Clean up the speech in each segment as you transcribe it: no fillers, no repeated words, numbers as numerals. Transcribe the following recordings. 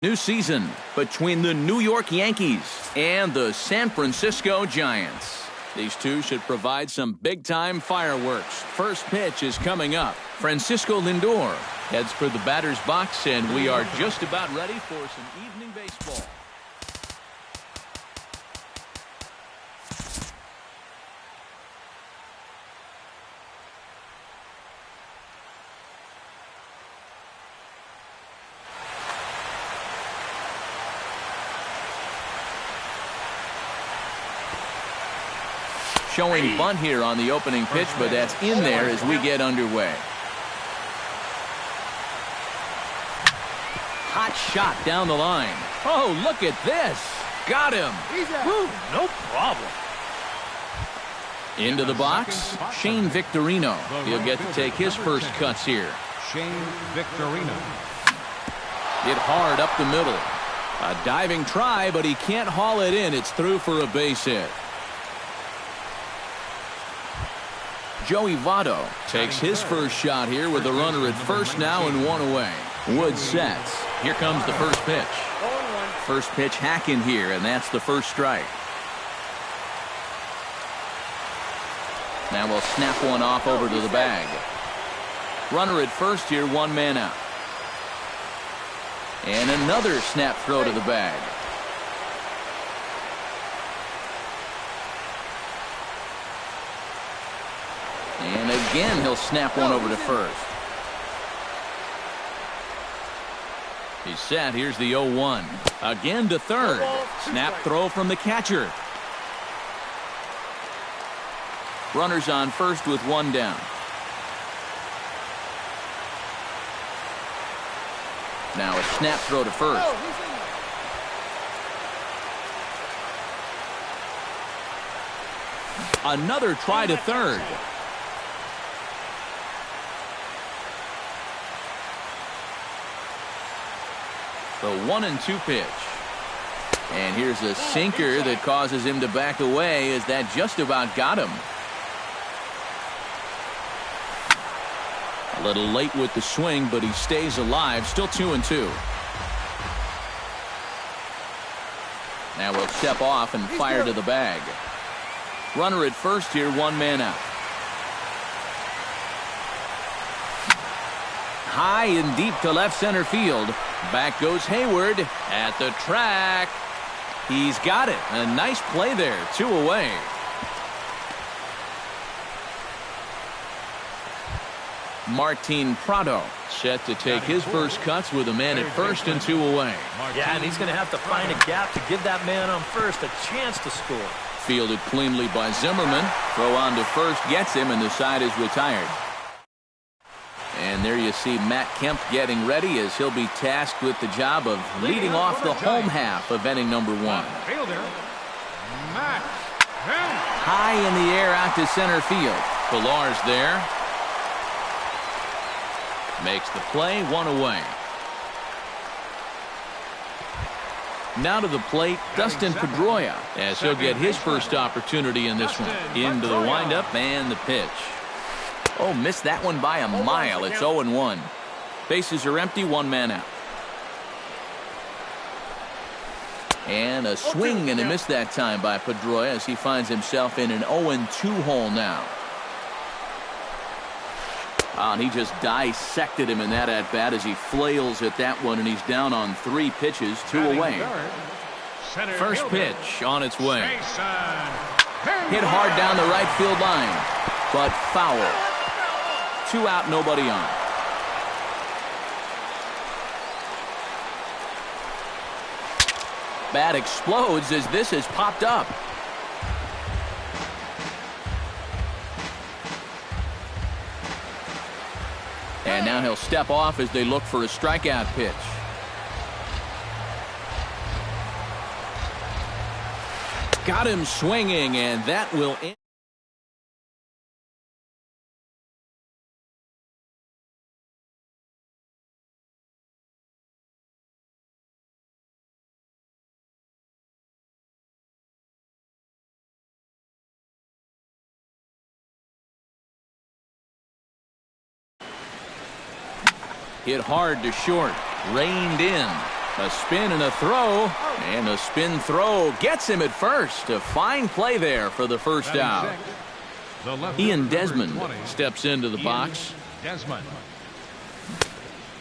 New season between the New York Yankees and the San Francisco Giants. These two should provide some big-time fireworks. First pitch is coming up. Francisco Lindor heads for the batter's box, and we are just about ready for some evening baseball. Showing bunt here on the opening pitch, but that's in there as we get underway. Hot shot down the line. Oh, look at this. Got him. Woo, no problem. Into the box, Shane Victorino. He'll get to take his first cuts here. Shane Victorino. Hit hard up the middle. A diving try, but he can't haul it in. It's through for a base hit. Joey Votto takes his first shot here with a runner at first now and one away. Wood sets. Here comes the first pitch. First pitch hacking here, and that's the first strike. Now we'll snap one off over to the bag. Runner at first here, one man out. And another snap throw to the bag. And again, he'll snap one over to first. He's set. Here's the 0-1. Again to third. Snap throw from the catcher. Runners on first with one down. Now a snap throw to first. Another try to third. The 1-2 pitch. And here's a sinker that causes him to back away as that just about got him. A little late with the swing, but he stays alive. Still 2-2. Now we'll step off and fire to the bag. Runner at first here, one man out. High and deep to left center field. Back goes Hayward at the track. He's got it. A nice play there. 2 away. Martin Prado set to take his first cuts with a man at first and 2 away. Yeah, and he's going to have to find a gap to give that man on first a chance to score. Fielded cleanly by Zimmerman. Throw on to first gets him, and the side is retired. And there you see Matt Kemp getting ready as he'll be tasked with the job of leading off the home half of inning number 1. High in the air out to center field. Pilar's there. Makes the play, 1 away. Now to the plate, Dustin Pedroia, as he'll get his first opportunity in this one. Into the windup and the pitch. Oh, missed that one by a mile. It's 0-1. Bases are empty, one man out. And a swing and a miss that time by Pedroia as he finds himself in an 0-2 hole now. And he just dissected him in that at-bat as he flails at that one, and he's down on 3 pitches, 2 away. First pitch on its way. Hit hard down the right field line, but foul. 2 out, nobody on. Bat explodes as this has popped up. And now he'll step off as they look for a strikeout pitch. Got him swinging, and that will end. Hit hard to short. Reined in. A spin and a throw, and a spin throw gets him at first. A fine play there for the first out. Ian Desmond steps into the box.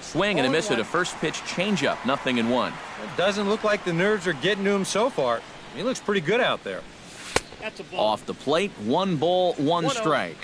Swing and a miss at a first pitch changeup. 0-1. It doesn't look like the nerves are getting to him so far. He looks pretty good out there. Off the plate, 1 ball, 1 strike.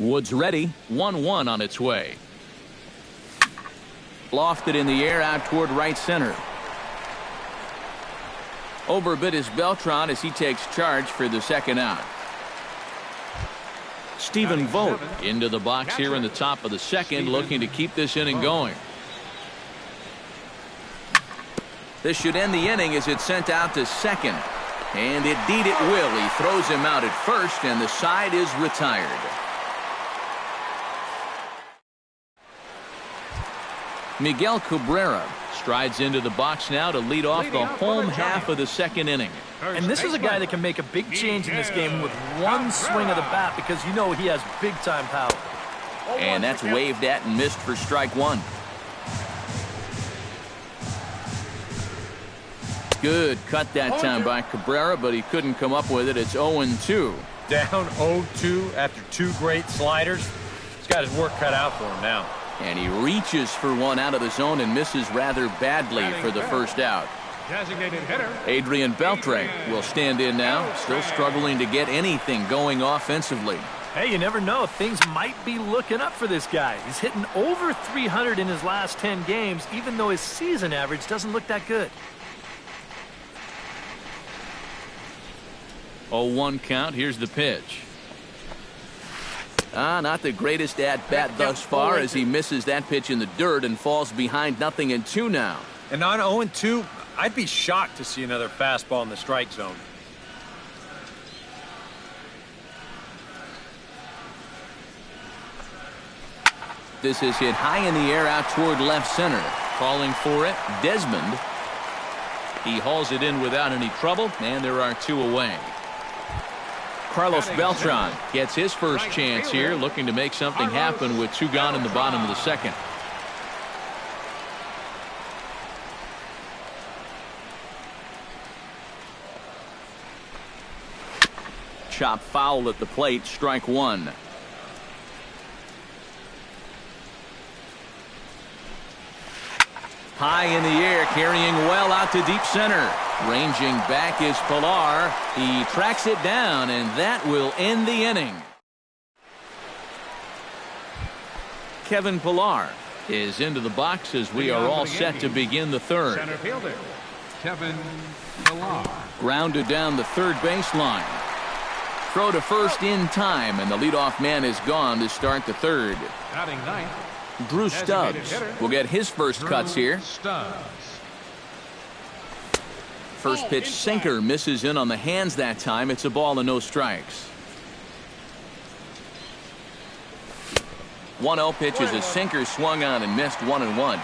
Woods ready. 1-1 on its way. Lofted in the air out toward right center. Overbid is Beltran as he takes charge for the second out. Stephen Vogt into the box here in the top of the second, looking to keep this inning going. This should end the inning as it's sent out to second. And indeed it will. He throws him out at first, and the side is retired. Miguel Cabrera strides into the box now to lead off the home half of the second inning. And this is a guy that can make a big change in this game with one swing of the bat, because you know he has big-time power. And that's waved at and missed for strike 1. Good cut that time by Cabrera, but he couldn't come up with it. It's 0-2. Down 0-2 after 2 great sliders. He's got his work cut out for him now. And he reaches for one out of the zone and misses rather badly for the first out. Designated hitter Adrian Beltre will stand in now, still struggling to get anything going offensively. Hey, you never know. Things might be looking up for this guy. He's hitting over 300 in his last 10 games, even though his season average doesn't look that good. 0-1 count. Here's the pitch. Not the greatest at-bat thus far as he misses that pitch in the dirt and falls behind 0-2 now. And on 0-2, I'd be shocked to see another fastball in the strike zone. This is hit high in the air out toward left center. Calling for it, Desmond. He hauls it in without any trouble, and there are 2 away. Carlos Beltran gets his first chance here, looking to make something happen with 2 gone in the bottom of the second. Chop foul at the plate, strike 1. High in the air, carrying well out to deep center. Ranging back is Pilar. He tracks it down, and that will end the inning. Kevin Pilar is into the box as we are all set to begin the third. Center fielder Kevin Pilar. Grounded down the third baseline. Throw to first in time, and the leadoff man is gone to start the third. Batting ninth, Drew Stubbs will get his first cuts here. First pitch sinker misses in on the hands that time. It's a ball and no strikes. 1-0 pitch is a sinker swung on and missed 1-1.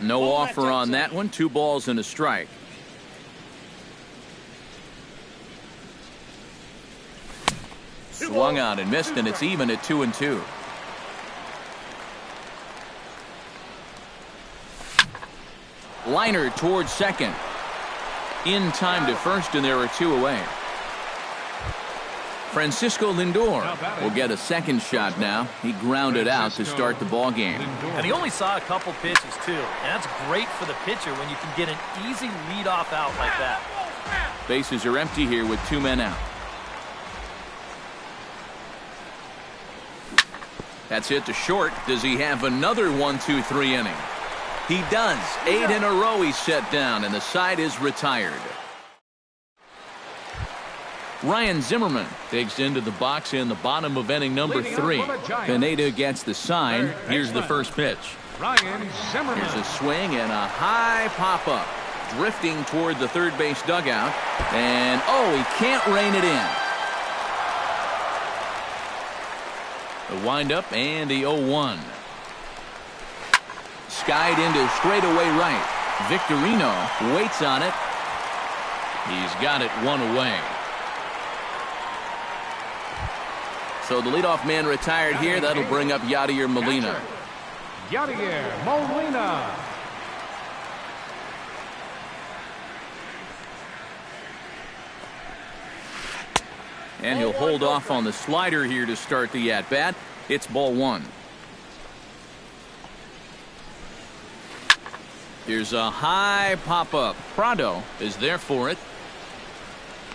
No offer on that one. 2 balls and a strike. Swung on and missed, and it's even at 2-2. Liner towards second. In time to first, and there are 2 away. Francisco Lindor will get a second shot now. He grounded out to start the ball game. And he only saw a couple pitches, too. And that's great for the pitcher when you can get an easy leadoff out like that. Bases are empty here with 2 men out. That's hit to short. Does he have another 1-2-3 inning? He does. 8 in a row he's set down, and the side is retired. Ryan Zimmerman digs into the box in the bottom of inning number 3. Pineda gets the sign. Here's the first pitch. Ryan Zimmerman. Here's a swing and a high pop-up. Drifting toward the third base dugout. And, oh, he can't rein it in. The windup and the 0-1. Skied into straightaway right. Victorino waits on it. He's got it 1 away. So the leadoff man retired here. That'll bring up Yadier Molina. Yadier Molina. And he'll hold off on the slider here to start the at-bat. It's ball 1. Here's a high pop-up. Prado is there for it.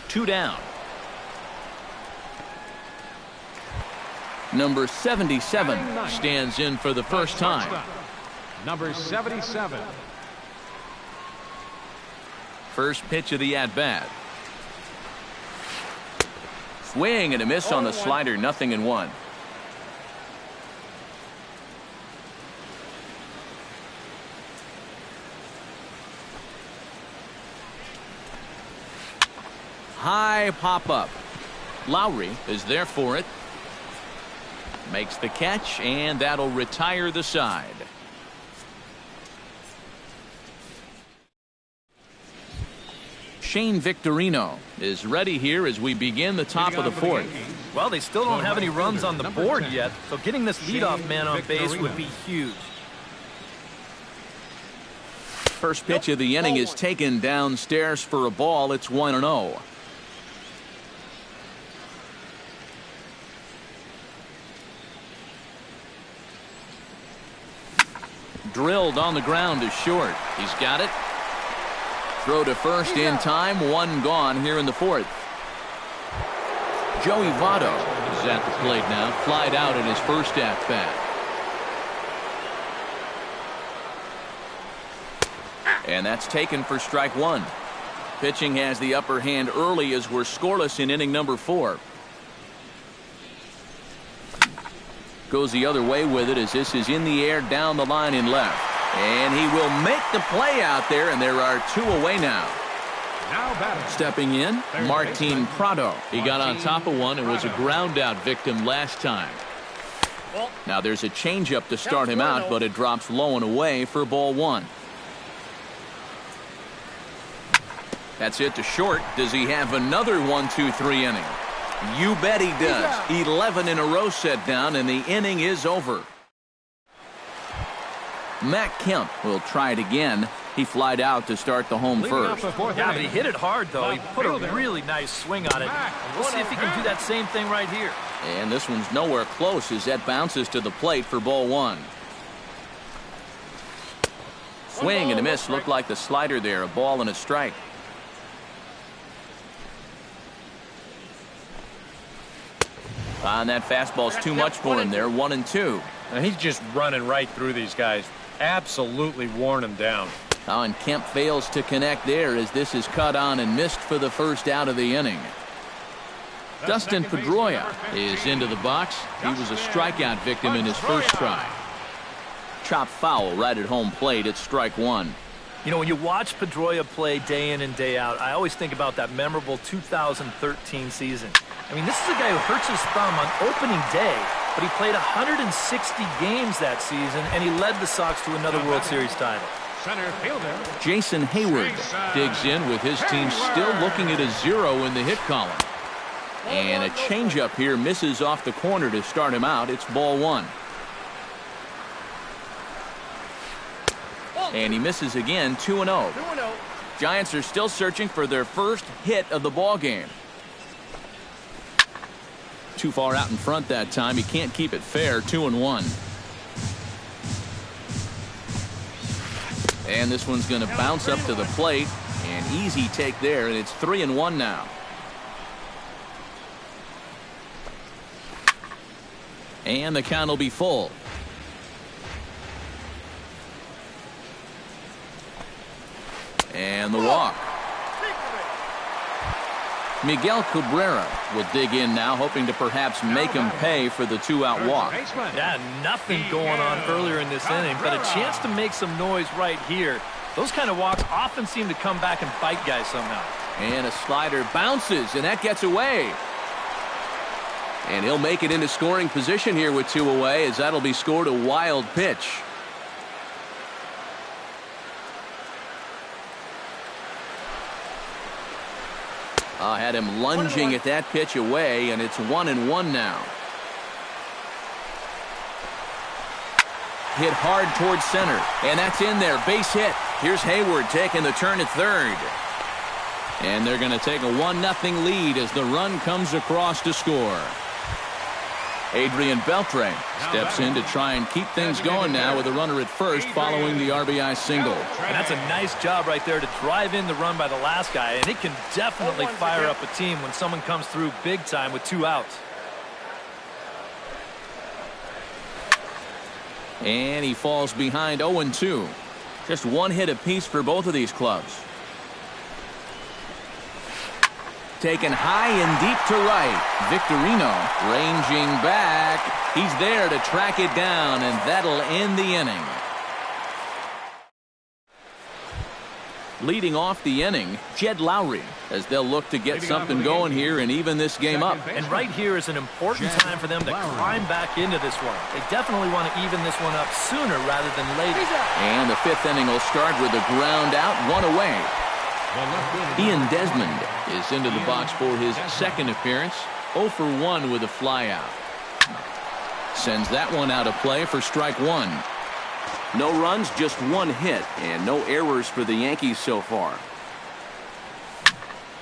2 down. Number 77 stands in for the first time. Number 77. First pitch of the at-bat. Swing and a miss on the slider. 0-1. High pop-up. Lowry is there for it. Makes the catch, and that'll retire the side. Shane Victorino is ready here as we begin the top of the 4th. Well, they still don't have any runs on the board yet, so getting this leadoff man on base would be huge. First pitch of the inning is taken downstairs for a ball. It's 1-0. Drilled on the ground to short. He's got it. Throw to first in time. 1 gone here in the 4th. Joey Votto is at the plate now. Flied out in his first at-bat. And that's taken for strike 1. Pitching has the upper hand early as we're scoreless in inning number 4. Goes the other way with it as this is in the air down the line in left. And he will make the play out there, and there are 2 away now. Stepping in, Martin Prado. He got on top of one and was a ground out victim last time. Now there's a changeup to start him out, but it drops low and away for ball 1. That's it to short. Does he have another 1-2-3 inning? You bet he does. 11 in a row set down, and the inning is over. Matt Kemp will try it again. He flied out to start the home first. Yeah, but he hit it hard, though. He put a really nice swing on it. We'll see if he can do that same thing right here. And this one's nowhere close as that bounces to the plate for ball 1. Swing and a miss. Looked like the slider there. A ball and a strike. And that fastball's too much for him there. 1-2. And he's just running right through these guys. Absolutely worn them down. And Kemp fails to connect there as this is cut on and missed for the first out of the inning. Dustin Pedroia is into the box. He was a strikeout victim in his first try. Chopped foul right at home plate. It's strike 1. You know, when you watch Pedroia play day in and day out, I always think about that memorable 2013 season. I mean, this is a guy who hurts his thumb on opening day, but he played 160 games that season, and he led the Sox to another World Series title. Center fielder Jason Hayward digs in with his team still looking at a 0 in the hit column. And a changeup here misses off the corner to start him out. It's ball 1. And he misses again. 2-0. Giants are still searching for their first hit of the ball game. Too far out in front that time. He can't keep it fair. 2-1. And this one's going to bounce up to the plate, and easy take there, and it's 3-1 now. And the count will be full. And the walk. Miguel Cabrera will dig in now, hoping to perhaps make him pay for the 2-out walk. Yeah, nothing going on earlier in this inning, but a chance to make some noise right here. Those kind of walks often seem to come back and bite guys somehow. And a slider bounces, and that gets away. And he'll make it into scoring position here with 2 away, as that'll be scored a wild pitch. Had him lunging at that pitch away, and it's 1-1 now. Hit hard towards center, and that's in there. Base hit. Here's Hayward taking the turn at third. And they're going to take a 1-0 lead as the run comes across to score. Adrian Beltre steps in to try and keep things going now with a runner at first following the RBI single. And that's a nice job right there to drive in the run by the last guy, and it can definitely fire up a team when someone comes through big time with 2 outs. And he falls behind 0-2. Just 1 hit apiece for both of these clubs. Taken high and deep to right. Victorino ranging back. He's there to track it down, and that'll end the inning. Leading off the inning, Jed Lowry, as they'll look to get something going here and even this game up. And right here is an important time for them to climb back into this one. They definitely want to even this one up sooner rather than later. And the 5th inning will start with a ground out, 1 away. Ian Desmond is into the box for his 2nd appearance. 0 for 1 with a flyout. Sends that one out of play for strike 1. No runs, just 1 hit, and no errors for the Yankees so far.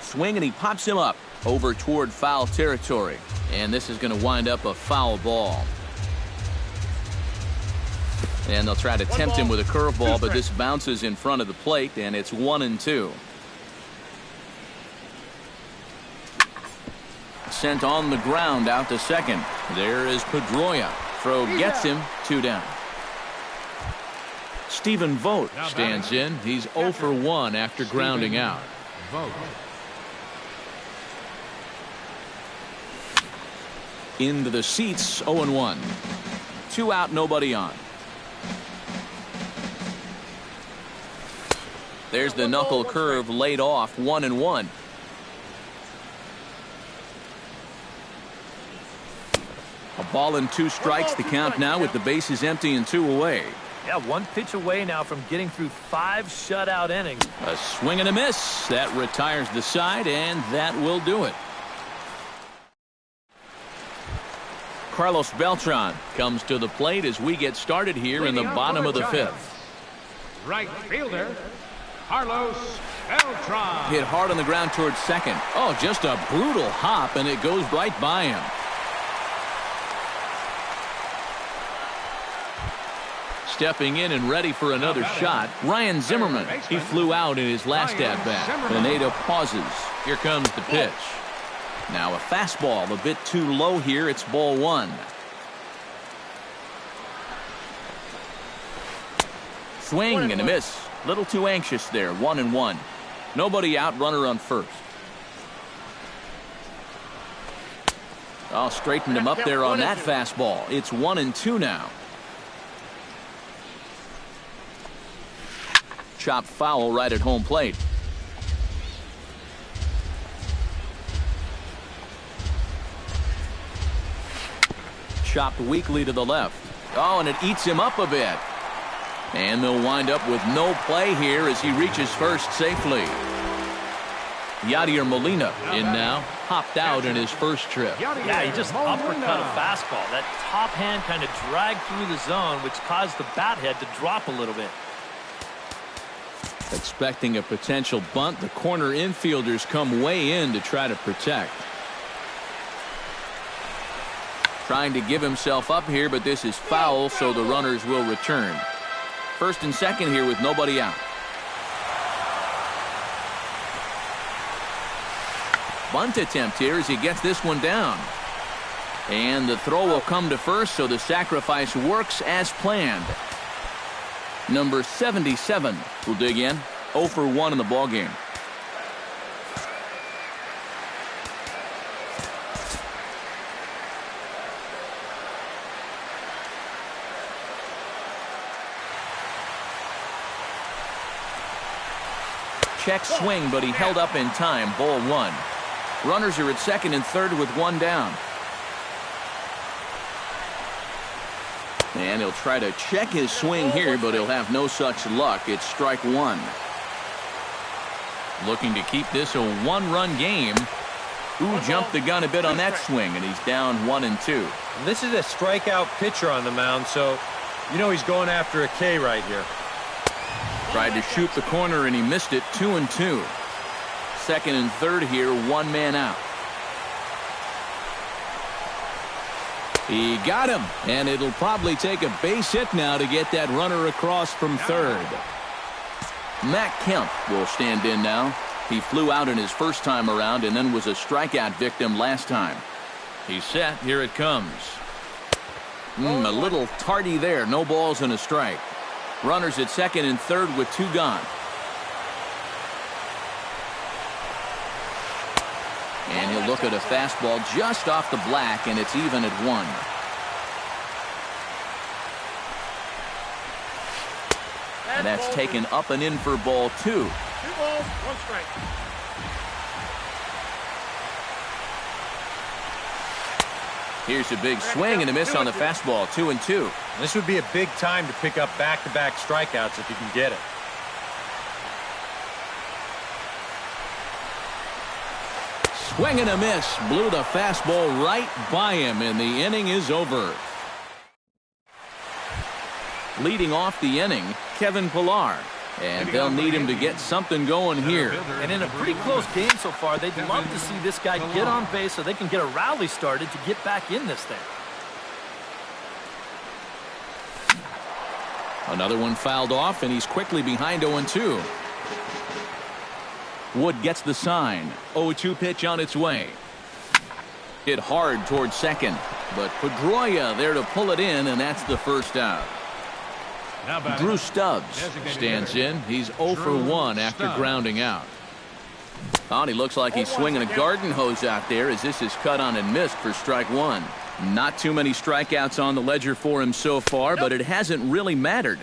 Swing, and he pops him up over toward foul territory. And this is going to wind up a foul ball. And they'll try to tempt him with a curveball, but this bounces in front of the plate, and it's 1-2. Sent on the ground out to second. There is Pedroia. Throw gets him, 2 down. Stephen Vogt stands in. He's 0 for 1 after grounding out. Into the seats, 0-1. 2 out, nobody on. There's the knuckle curve laid off, 1-1. A ball and 2 strikes to count now with the bases empty and 2 away. Yeah, 1 pitch away now from getting through 5 shutout innings. A swing and a miss. That retires the side, and that will do it. Carlos Beltran comes to the plate as we get started here in the bottom of the 5th. Right fielder, Carlos Beltran. Hit hard on the ground towards second. Oh, just a brutal hop, and it goes right by him. Stepping in and ready for another shot, Ryan Zimmerman. He flew out in his last at-bat. Pineda pauses. Here comes the pitch. Now a fastball, a bit too low here. It's ball 1. Swing and a miss. Little too anxious there. 1-1. Nobody out. Runner on first. Oh, straightened him up there on that fastball. It's 1-2 now. Chopped foul right at home plate. Chopped weakly to the left. Oh, and it eats him up a bit. And they'll wind up with no play here as he reaches first safely. Yadier Molina in now. Hopped out in his first trip. Yeah, he just uppercut a fastball. That top hand kind of dragged through the zone, which caused the bat head to drop a little bit. Expecting a potential bunt, the corner infielders come way in to try to protect. Trying to give himself up here, but this is foul, so the runners will return. First and second here with nobody out. bunt attempt here as he gets this one down. And the throw will come to first, so the sacrifice works as planned. Number 77 will dig in. 0 for 1 in the ballgame. Check swing, but he held up in time. Ball 1. Runners are at second and third with one down. And he'll try to check his swing here, but he'll have no such luck. It's strike 1. Looking to keep this a one-run game. Ooh, jumped the gun a bit on that swing, and he's down 1-2. This is a strikeout pitcher on the mound, so you know he's going after a K right here. Tried to shoot the corner, and he missed it. 2-2. Second and third here, one man out. He got him, and it'll probably take a base hit now to get that runner across from third. Matt Kemp will stand in now. He flew out in his first time around and then was a strikeout victim last time. He's set. Here it comes. A little tardy there. No balls and a strike. Runners at second and third with two gone. And he'll look at a fastball just off the black, and it's even at 1. And that's taken up and in for ball 2. 2 balls, 1 strike. Here's a big swing and a miss on the fastball. 2-2. This would be a big time to pick up back-to-back strikeouts if you can get it. Swing and a miss. Blew the fastball right by him, and the inning is over. Leading off the inning, Kevin Pillar. And they'll need him to get something going here. And in a pretty close game so far, they'd love to see this guy get on base so they can get a rally started to get back in this thing. Another one fouled off, and he's quickly behind 0-2. Wood gets the sign. 0-2 pitch on its way. Hit hard towards second, but Pedroia there to pull it in, and that's the first out. Drew Stubbs stands in. He's 0 for 1 after grounding out. Oh, and he looks like he's swinging a garden hose out there as this is cut on and missed for strike 1. Not too many strikeouts on the ledger for him so far, but it hasn't really mattered.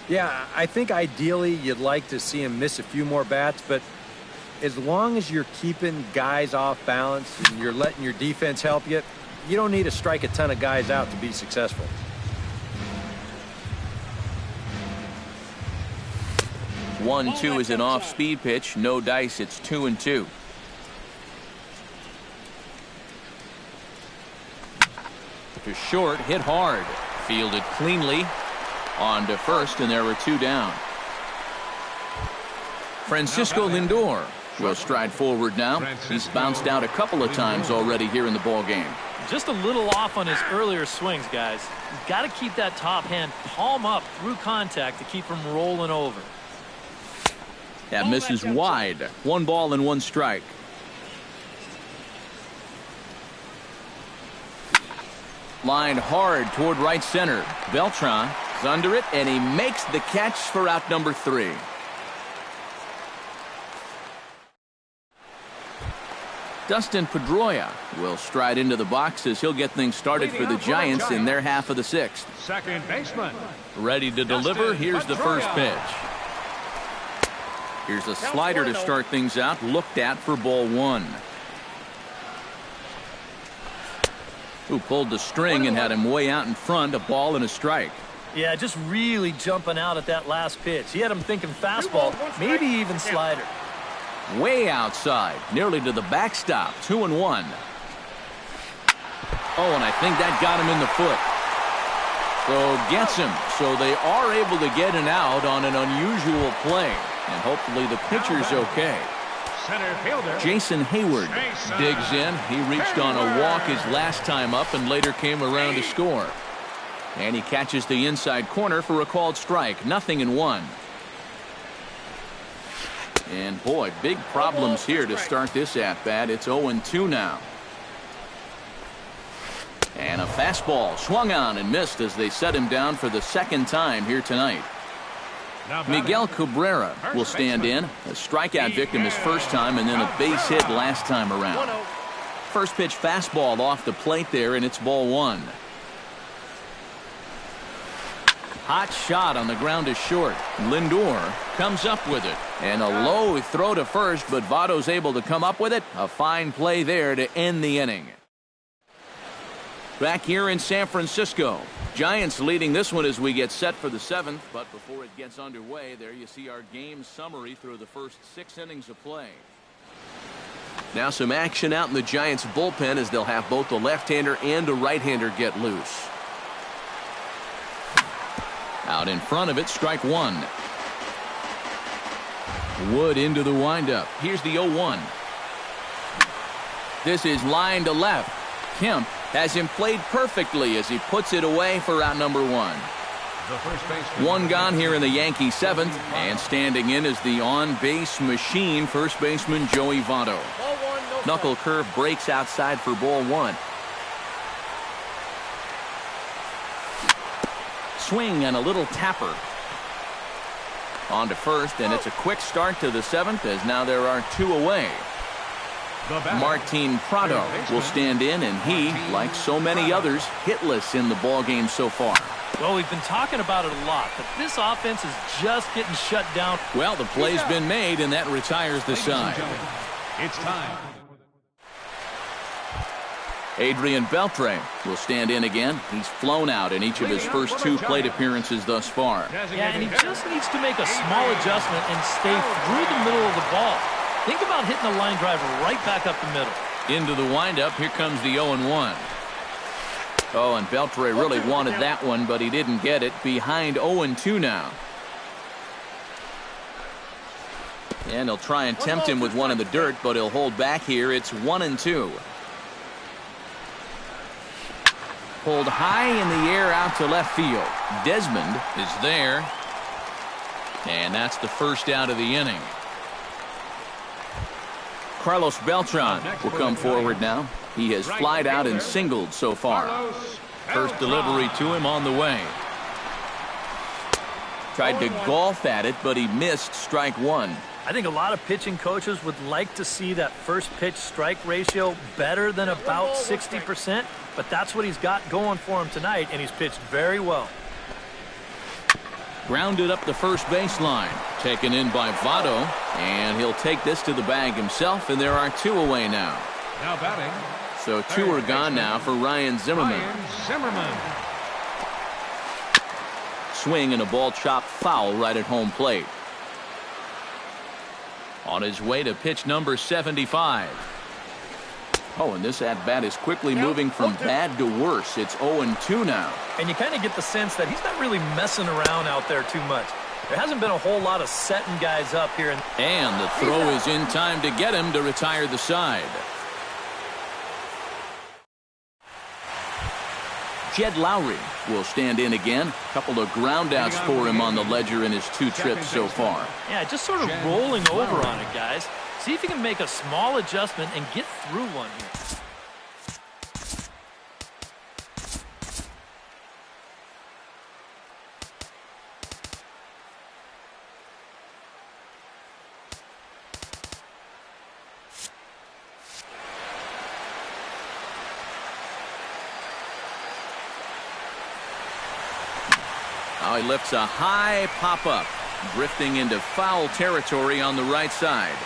Yeah, I think ideally you'd like to see him miss a few more bats, but as long as you're keeping guys off balance and you're letting your defense help you, you don't need to strike a ton of guys out to be successful. 1-2 is an off-speed pitch. No dice. It's 2-2. To short, hit hard. Fielded cleanly. On to first, and there were 2 down. Francisco Lindor will stride forward now. He's bounced out a couple of times already here in the ball game. Just a little off on his earlier swings, guys. You've got to keep that top hand palm up through contact to keep him rolling over. That misses wide. 1 ball and 1 strike. Lined hard toward right center. Beltran is under it, and he makes the catch for out number 3. Dustin Pedroia will stride into the box as he'll get things started for the Giants in their half of the 6th. Second baseman. Ready to deliver. Here's the first pitch. Here's a slider to start things out. Looked at for ball 1. Who pulled the string and had him way out in front. A ball and a strike. Yeah, just really jumping out at that last pitch. He had him thinking fastball, maybe even slider. Way outside, nearly to the backstop. 2-1. Oh, and I think that got him in the foot. So gets him. So they are able to get an out on an unusual play. And hopefully the pitcher's okay. Center fielder Jason Hayward digs in. He reached on a walk his last time up and later came around to score. And he catches the inside corner for a called strike. 0-1. And boy, big problems here to start this at bat. It's 0-2 now. And a fastball swung on and missed as they set him down for the second time here tonight. Miguel Cabrera will stand in. A strikeout victim his first time and then a base hit last time around. First pitch fastball off the plate there, and it's ball one. Hot shot on the ground is short. Lindor comes up with it. And a low throw to first, but Votto's able to come up with it. A fine play there to end the inning. Back here in San Francisco. Giants leading this one as we get set for the seventh. But before it gets underway, there you see our game summary through the first 6 innings of play. Now some action out in the Giants bullpen as they'll have both the left-hander and a right-hander get loose. Out in front of it, strike one. Wood into the windup. Here's the 0-1. This is line to left. Kemp has him played perfectly as he puts it away for out number one. One gone here in the Yankee seventh, and standing in is the on-base machine, first baseman Joey Votto. Knuckle curve breaks outside for ball one. Swing and a little tapper. On to first, and it's a quick start to the seventh as now there are 2 away. Martin Prado will stand in, and he, like so many others, hitless in the ball game so far. Well, we've been talking about it a lot, but this offense is just getting shut down. Well, the play's been made, and that retires the side. It's time. Adrian Beltre will stand in again. He's flown out in each of his first 2 plate appearances thus far. Yeah, and he just needs to make a small adjustment and stay through the middle of the ball. Think about hitting a line drive right back up the middle. Into the windup, here comes the 0-1. Oh, and Beltre really wanted that one, but he didn't get it. Behind 0-2 now. And he'll try and tempt him with one in the dirt, but he'll hold back here. It's 1-2. Pulled high in the air out to left field. Desmond is there. And that's the first out of the inning. Carlos Beltran will come forward now. He has flied out and singled so far. First delivery to him on the way. Tried to golf at it, but he missed strike one. I think a lot of pitching coaches would like to see that first pitch strike ratio better than about 60%, but that's what he's got going for him tonight, and he's pitched very well. Grounded up the first baseline. Taken in by Votto, and he'll take this to the bag himself, and there are 2 away now. Now batting. So 2 are gone now for Ryan Zimmerman. Swing and a ball chopped foul right at home plate. On his way to pitch number 75. Oh, and this at-bat is quickly moving from bad to worse. It's 0-2 now. And you kind of get the sense that he's not really messing around out there too much. There hasn't been a whole lot of setting guys up here. And the throw is in time to get him to retire the side. Jed Lowry will stand in again. A couple of groundouts for him on the ledger in his 2 trips so far. Yeah, just sort of rolling over on it, guys. See if you can make a small adjustment and get through one here. Now he lifts a high pop-up, drifting into foul territory on the right side.